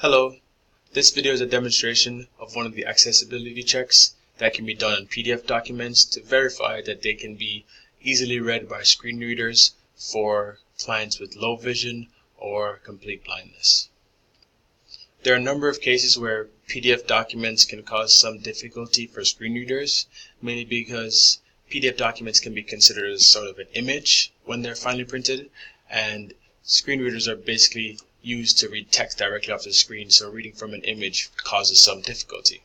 Hello, this video is a demonstration of one of the accessibility checks that can be done on PDF documents to verify that they can be easily read by screen readers for clients with low vision or complete blindness. There are a number of cases where PDF documents can cause some difficulty for screen readers, mainly because PDF documents can be considered as sort of an image when they're finally printed, and screen readers are basically used to read text directly off the screen, so reading from an image causes some difficulty.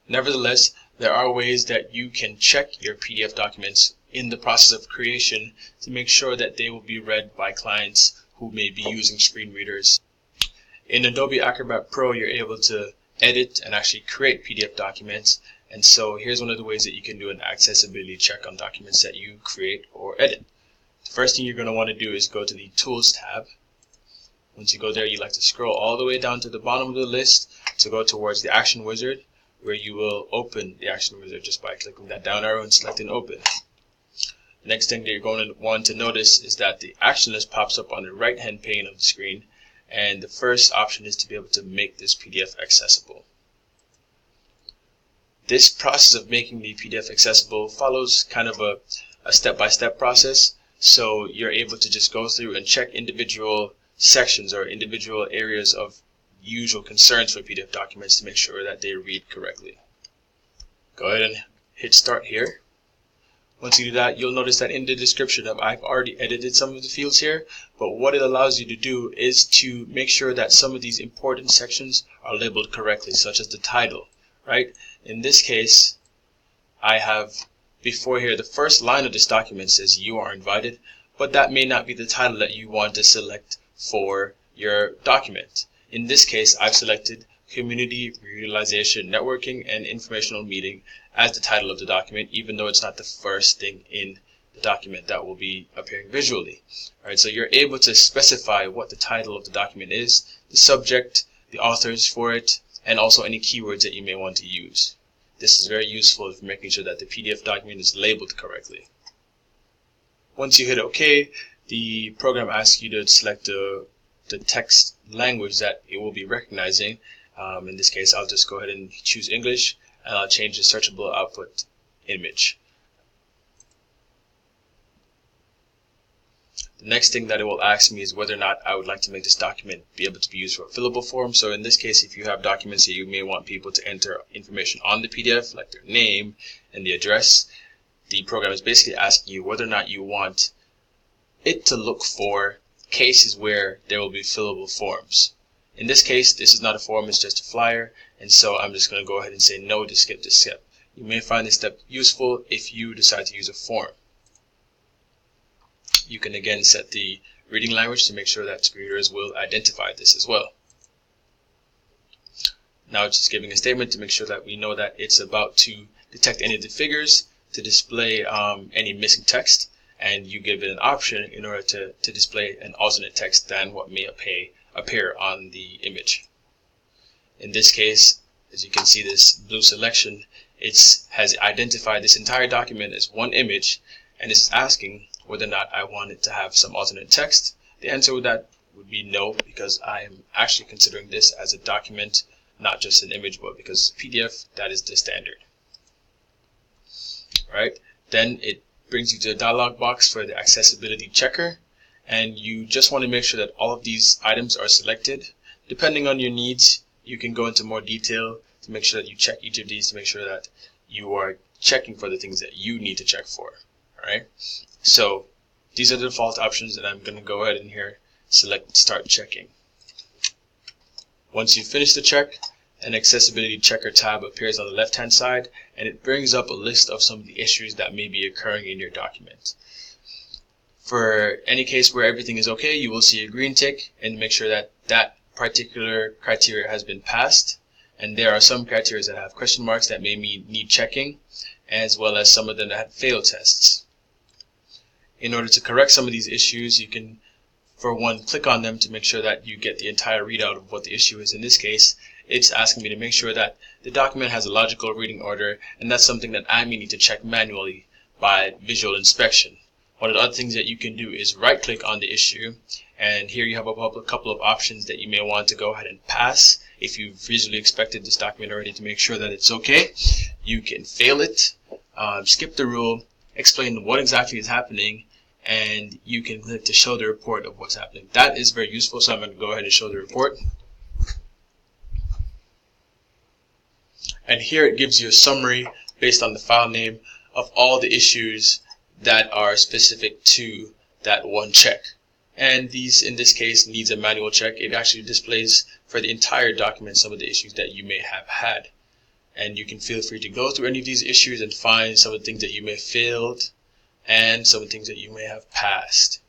Nevertheless, there are ways that you can check your PDF documents in the process of creation to make sure that they will be read by clients who may be using screen readers. In Adobe Acrobat Pro, you're able to edit and actually create PDF documents, and so here's one of the ways that you can do an accessibility check on documents that you create or edit. The first thing you're going to want to do is go to the Tools tab. Once you go there, you like to scroll all the way down to the bottom of the list to go towards the Action Wizard, where you will open the Action Wizard just by clicking that down arrow and selecting Open. The next thing that you're going to want to notice is that the action list pops up on the right-hand pane of the screen, and the first option is to be able to make this PDF accessible. This process of making the PDF accessible follows kind of a step-by-step process, so you're able to just go through and check individual sections or individual areas of usual concerns for PDF documents to make sure that they read correctly. Go ahead and hit Start here. Once you do that, you'll notice that in the description I've already edited some of the fields here, but what it allows you to do is to make sure that some of these important sections are labeled correctly, such as the title, right? In this case, I have before here the first line of this document says "You are invited," but that may not be the title that you want to select for your document. In this case, I've selected Community Realization Networking and Informational Meeting as the title of the document, even though it's not the first thing in the document that will be appearing visually. Alright, so you're able to specify what the title of the document is, the subject, the authors for it, and also any keywords that you may want to use. This is very useful for making sure that the PDF document is labeled correctly. Once you hit OK, the program asks you to select the text language that it will be recognizing. In this case, I'll just go ahead and choose English, and I'll change the searchable output image. The next thing that it will ask me is whether or not I would like to make this document be able to be used for a fillable form. So in this case, if you have documents that you may want people to enter information on the PDF, like their name and the address, the program is basically asking you whether or not you want it to look for cases where there will be fillable forms. In this case, this is not a form, it's just a flyer, and so I'm just going to go ahead and say no to skip this step. You may find this step useful if you decide to use a form. You can again set the reading language to make sure that screen readers will identify this as well. Now it's just giving a statement to make sure that we know that it's about to detect any of the figures, to display any missing text, and you give it an option in order to display an alternate text than what may appear on the image. In this case, as you can see, this blue selection, has identified this entire document as one image, and it's asking whether or not I want it to have some alternate text. The answer to that would be no, because I am actually considering this as a document, not just an image, but because PDF, that is the standard. Alright, then it brings you to a dialog box for the accessibility checker, and you just want to make sure that all of these items are selected. Depending on your needs, you can go into more detail to make sure that you check each of these to make sure that you are checking for the things that you need to check for. Alright, so these are the default options, and I'm going to go ahead and here select Start Checking. Once you finish the check, an accessibility checker tab appears on the left hand side, and it brings up a list of some of the issues that may be occurring in your document. For any case where everything is okay, you will see a green tick and make sure that that particular criteria has been passed, and there are some criteria that have question marks that may need checking, as well as some of them that have failed tests. In order to correct some of these issues, you can, for one, click on them to make sure that you get the entire readout of what the issue is. In this case, it's asking me to make sure that the document has a logical reading order, and that's something that I may need to check manually by visual inspection. one of the other things that you can do is right click on the issue, and here you have a couple of options that you may want to go ahead and pass. If you've visually inspected this document already to make sure that it's okay, you can fail it, skip the rule, explain what exactly is happening, and you can click to show the report of what's happening. That is very useful, so I'm going to go ahead and show the report. And here it gives you a summary based on the file name of all the issues that are specific to that one check. And these, in this case, needs a manual check. It actually displays for the entire document some of the issues that you may have had. And you can feel free to go through any of these issues and find some of the things that you may have failed and some of the things that you may have passed.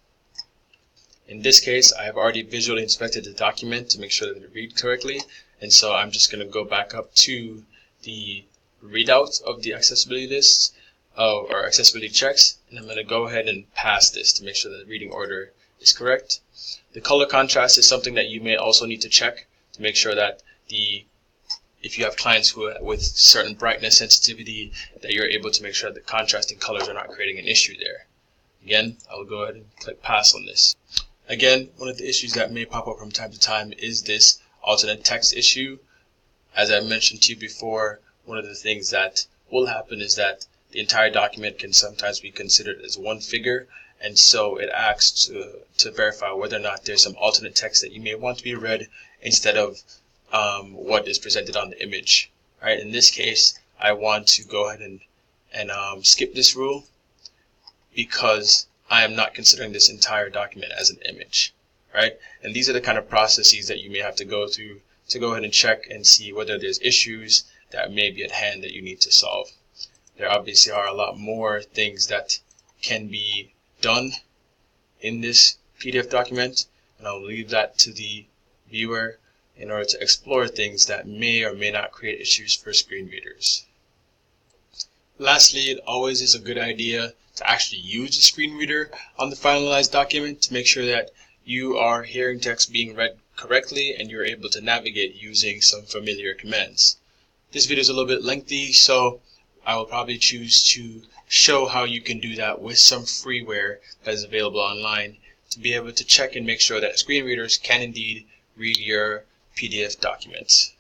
In this case, I have already visually inspected the document to make sure that it reads correctly. And so I'm just going to go back up to the readout of the accessibility lists or accessibility checks, and I'm going to go ahead and pass this to make sure that the reading order is correct. The color contrast is something that you may also need to check to make sure that if you have clients with certain brightness sensitivity, that you're able to make sure that the contrasting colors are not creating an issue there. Again, I'll go ahead and click pass on this. Again, one of the issues that may pop up from time to time is this alternate text issue. As I mentioned to you before, one of the things that will happen is that the entire document can sometimes be considered as one figure, and so it asks to verify whether or not there's some alternate text that you may want to be read instead of what is presented on the image. Right? In this case, I want to go ahead and skip this rule because I am not considering this entire document as an image. Right? And these are the kind of processes that you may have to go through to go ahead and check and see whether there's issues that may be at hand that you need to solve. There obviously are a lot more things that can be done in this PDF document, and I'll leave that to the viewer in order to explore things that may or may not create issues for screen readers. Lastly, it always is a good idea to actually use the screen reader on the finalized document to make sure that you are hearing text being read correctly and you're able to navigate using some familiar commands. This video is a little bit lengthy, so I will probably choose to show how you can do that with some freeware that is available online to be able to check and make sure that screen readers can indeed read your PDF documents.